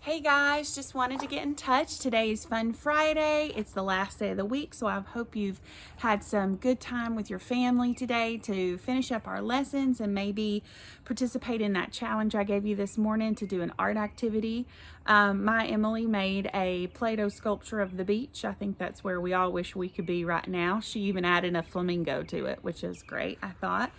Hey guys, just wanted to get in touch. Today is Fun Friday. It's the last day of the week, so I hope you've had some good time with your family today to finish up our lessons and maybe participate in that challenge I gave you this morning to do an art activity. My Emily made a Play-Doh sculpture of the beach. I think that's where we all wish we could be right now. She even added a flamingo to it, which is great, I thought.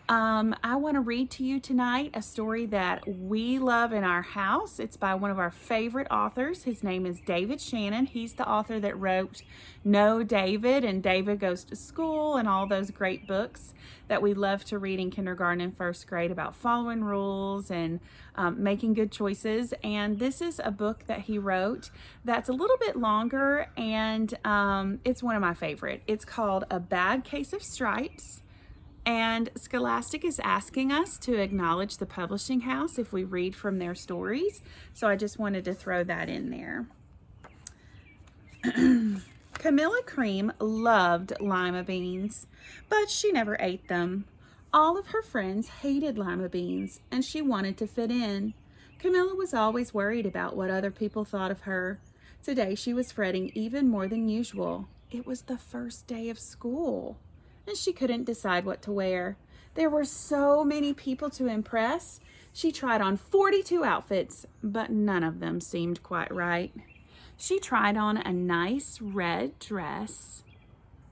I want to read to you tonight a story that we love in our house. It's by one of our favorite authors. His name is David Shannon. He's the author that wrote No David and David Goes to School and all those great books that we love to read in kindergarten and first grade about following rules and making good choices. And this is a book that he wrote that's a little bit longer, and it's one of my favorite. It's called A Bad Case of Stripes. And Scholastic is asking us to acknowledge the publishing house if we read from their stories. So I just wanted to throw that in there. Camilla Cream loved lima beans, but she never ate them. All of her friends hated lima beans, and she wanted to fit in. Camilla was always worried about what other people thought of her. Today she was fretting even more than usual. It was the first day of school, and she couldn't decide what to wear. There were so many people to impress. She tried on 42 outfits, but none of them seemed quite right. She tried on a nice red dress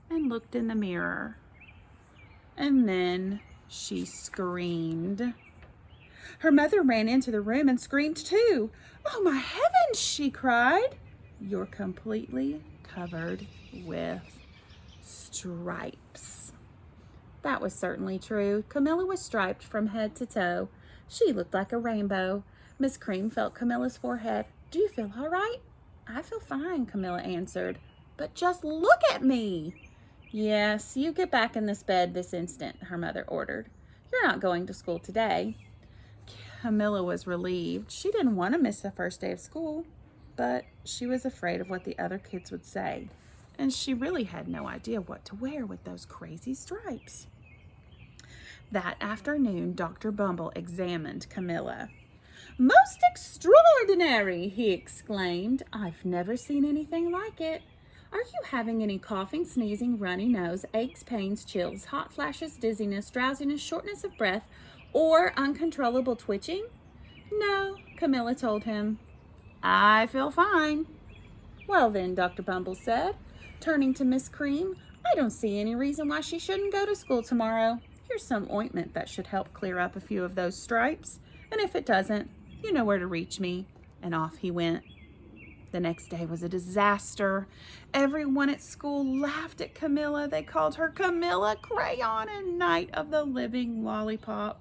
and looked in the mirror. And then she screamed. Her mother ran into the room and screamed too. "Oh my heavens," she cried. "You're completely covered with stripes." That was certainly true. Camilla was striped from head to toe. She looked like a rainbow. Miss Cream felt Camilla's forehead. "Do you feel all right?" "I feel fine," Camilla answered. "But just look at me." "Yes, you get back in this bed this instant," her mother ordered. "You're not going to school today." Camilla was relieved. She didn't want to miss the first day of school, but she was afraid of what the other kids would say, and she really had no idea what to wear with those crazy stripes. That afternoon, Dr. Bumble examined Camilla. "Most extraordinary," he exclaimed. "I've never seen anything like it. Are you having any coughing, sneezing, runny nose, aches, pains, chills, hot flashes, dizziness, drowsiness, shortness of breath, or uncontrollable twitching?" "No," Camilla told him. "I feel fine." "Well then," Dr. Bumble said, turning to Miss Cream, "I don't see any reason why she shouldn't go to school tomorrow. Here's some ointment that should help clear up a few of those stripes. And if it doesn't, you know where to reach me." And off he went. The next day was a disaster. Everyone at school laughed at Camilla. They called her Camilla Crayon and Night of the Living Lollipop.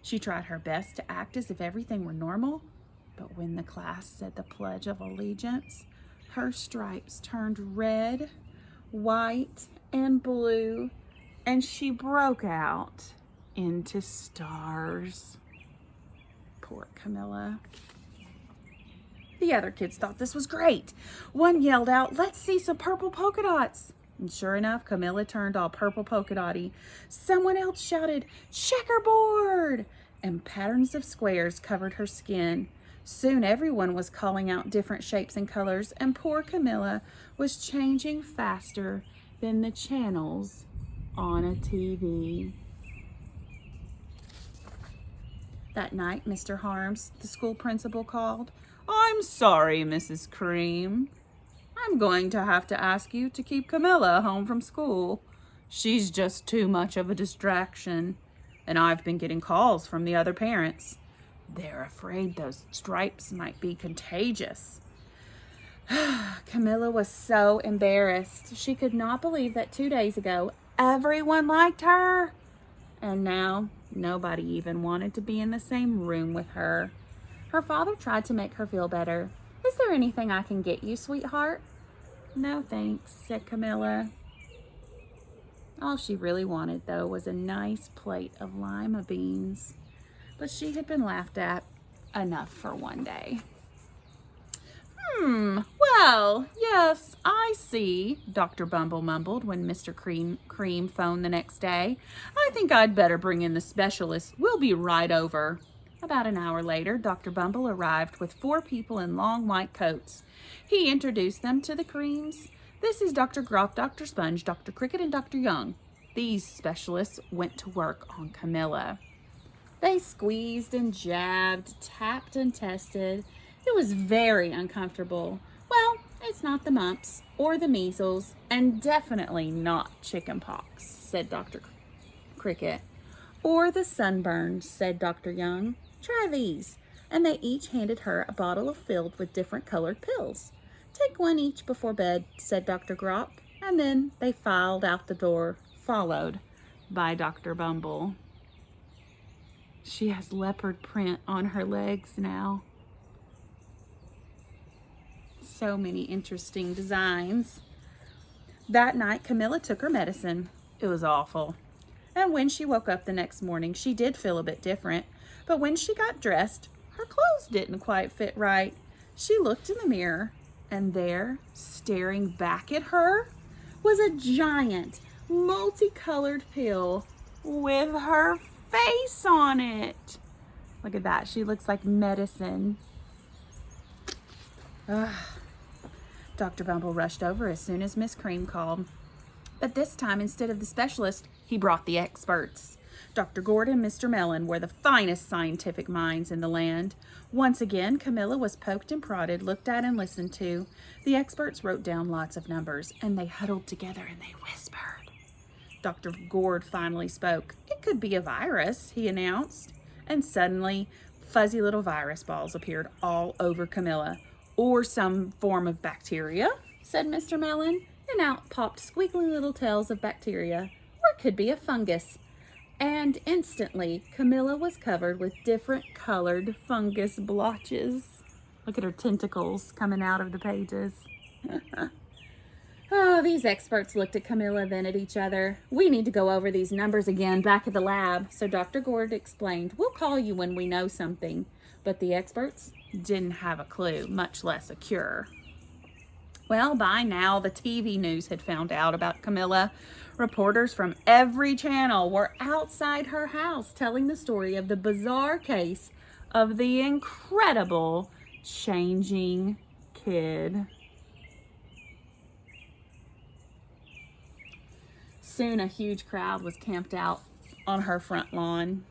She tried her best to act as if everything were normal, but when the class said the Pledge of Allegiance, her stripes turned red, white, and blue, and she broke out into stars. Poor Camilla. The other kids thought this was great. One yelled out, "Let's see some purple polka dots." And sure enough, Camilla turned all purple polka dotty. Someone else shouted, "Checkerboard!" And patterns of squares covered her skin. Soon everyone was calling out different shapes and colors, and poor Camilla was changing faster than the channels on a TV. That night, Mr. Harms, the school principal, called. "I'm sorry, Mrs. Cream. I'm going to have to ask you to keep Camilla home from school. She's just too much of a distraction, and I've been getting calls from the other parents. They're afraid those stripes might be contagious." Camilla was so embarrassed. She could not believe that 2 days ago, everyone liked her, and now nobody even wanted to be in the same room with her. Her father tried to make her feel better. "Is there anything I can get you, sweetheart?" "No, thanks," said Camilla. All she really wanted, though, was a nice plate of lima beans. But she had been laughed at enough for one day. Well, yes, I see," Dr. Bumble mumbled when Mr. Cream phoned the next day. "I think I'd better bring in the specialist. We'll be right over." About an hour later, Dr. Bumble arrived with 4 people in long white coats. He introduced them to the Creams. This is Dr. Grop, Dr. Sponge, Dr. Cricket, and Dr. Young. These specialists went to work on Camilla. They squeezed and jabbed, tapped and tested. It was very uncomfortable. Well, it's not the mumps or the measles, and definitely not chicken pox, said Dr. Cricket. Or the sunburns, said Dr. Young. Try these. And they each handed her a bottle filled with different colored pills. Take one each before bed, said Dr. Grop, and then they filed out the door, followed by Dr. Bumble. She has leopard print on her legs now. So many interesting designs. That night, Camilla took her medicine. It was awful. And when she woke up the next morning, she did feel a bit different. But when she got dressed, her clothes didn't quite fit right. She looked in the mirror, and there, staring back at her, was a giant, multicolored pill with her face on it. Look at that. She looks like medicine. Ugh. Dr. Bumble rushed over as soon as Miss Cream called. But this time, instead of the specialist, he brought the experts. Dr. Gord and Mr. Mellon were the finest scientific minds in the land. Once again, Camilla was poked and prodded, looked at and listened to. The experts wrote down lots of numbers, and they huddled together and they whispered. Dr. Gord finally spoke. It could be a virus, he announced. And suddenly, fuzzy little virus balls appeared all over Camilla. Or some form of bacteria, said Mr. Mellon, and out popped squiggly little tails of bacteria. Or it could be a fungus. And instantly, Camilla was covered with different colored fungus blotches. Look at her tentacles coming out of the pages. Oh, these experts looked at Camilla, then at each other. We need to go over these numbers again back at the lab. So Dr. Gord explained, we'll call you when we know something. But the experts didn't have a clue, much less a cure. Well, by now, the TV news had found out about Camilla. Reporters from every channel were outside her house telling the story of the bizarre case of the incredible changing kid. Soon a huge crowd was camped out on her front lawn.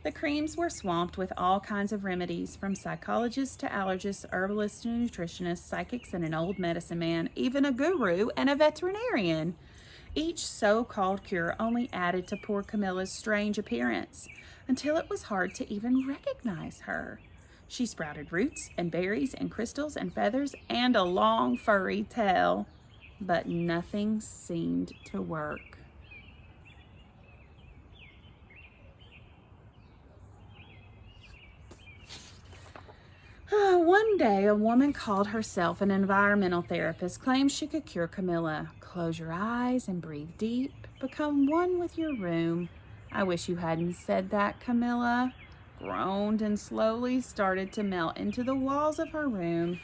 The Creams were swamped with all kinds of remedies, from psychologists to allergists, herbalists to nutritionists, psychics and an old medicine man, even a guru and a veterinarian. Each so-called cure only added to poor Camilla's strange appearance, until it was hard to even recognize her. She sprouted roots and berries and crystals and feathers and a long furry tail, but nothing seemed to work. One day, a woman called herself an environmental therapist claimed she could cure Camilla. Close your eyes and breathe deep. Become one with your room. I wish you hadn't said that, Camilla groaned and slowly started to melt into the walls of her room.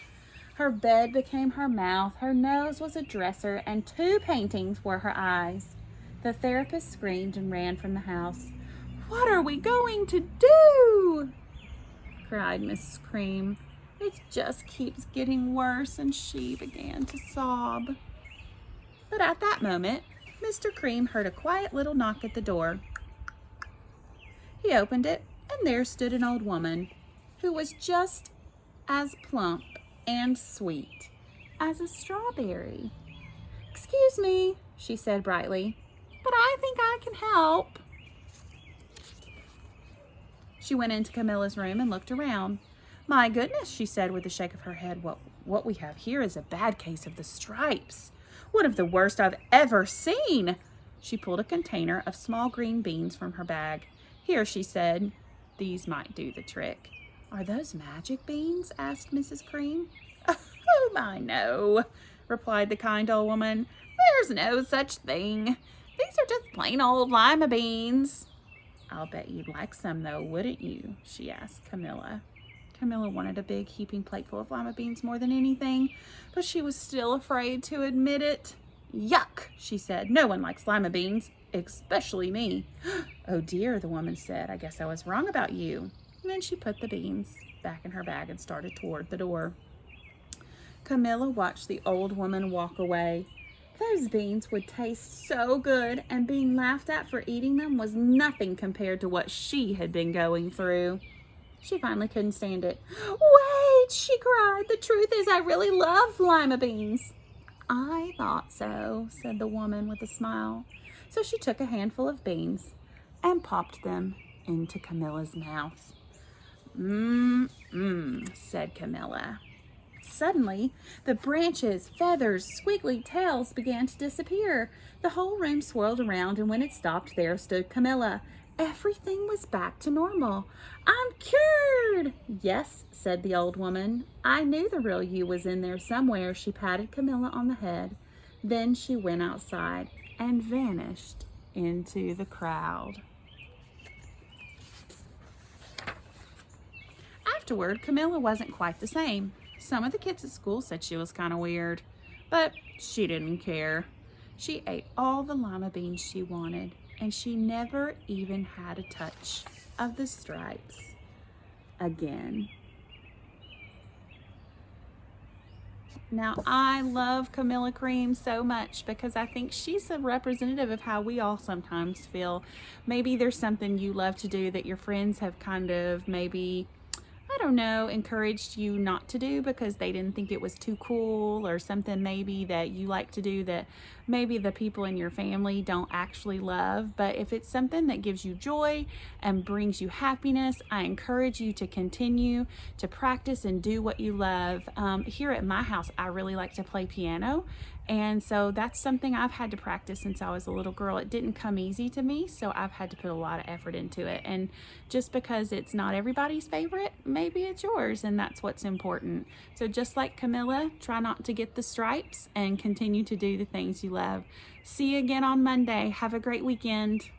Her bed became her mouth, her nose was a dresser, and 2 paintings were her eyes. The therapist screamed and ran from the house. What are we going to do? Cried Miss Cream. It just keeps getting worse, and she began to sob. But at that moment, Mr. Cream heard a quiet little knock at the door. He opened it, and there stood an old woman who was just as plump and sweet as a strawberry. Excuse me, she said brightly, but I think I can help. She went into Camilla's room and looked around. My goodness, she said with a shake of her head, what we have here is a bad case of the stripes. One of the worst I've ever seen. She pulled a container of small green beans from her bag. Here, she said, these might do the trick. Are those magic beans? Asked Mrs. Cream. Oh, my, no, replied the kind old woman. There's no such thing. These are just plain old lima beans. I'll bet you'd like some, though, wouldn't you? She asked Camilla. Camilla wanted a big heaping plateful of lima beans more than anything, but she was still afraid to admit it. Yuck, she said. No one likes lima beans, especially me. Oh dear, the woman said. I guess I was wrong about you. And then she put the beans back in her bag and started toward the door. Camilla watched the old woman walk away. Those beans would taste so good, and being laughed at for eating them was nothing compared to what she had been going through. She finally couldn't stand it. "Wait," she cried. "The truth is I really love lima beans." "I thought so," said the woman with a smile. So she took a handful of beans and popped them into Camilla's mouth. "Mmm," said Camilla. Suddenly, the branches, feathers, squiggly tails began to disappear. The whole room swirled around, and when it stopped, there stood Camilla. Everything was back to normal. "I'm cured!" "Yes," said the old woman. "I knew the real you was in there somewhere." She patted Camilla on the head. Then she went outside and vanished into the crowd. Afterward, Camilla wasn't quite the same. Some of the kids at school said she was kind of weird, but she didn't care. She ate all the lima beans she wanted, and she never even had a touch of the stripes again. Now, I love Camilla Cream so much because I think she's a representative of how we all sometimes feel. Maybe there's something you love to do that your friends have kind of maybe, I don't know, encouraged you not to do because they didn't think it was too cool, or something maybe that you like to do that maybe the people in your family don't actually love. But if it's something that gives you joy and brings you happiness, I encourage you to continue to practice and do what you love. Here at my house, I really like to play piano. And so that's something I've had to practice since I was a little girl. It didn't come easy to me, so I've had to put a lot of effort into it. And just because it's not everybody's favorite, maybe it's yours, and that's what's important. So just like Camilla, try not to get the stripes and continue to do the things you love. See you again on Monday. Have a great weekend.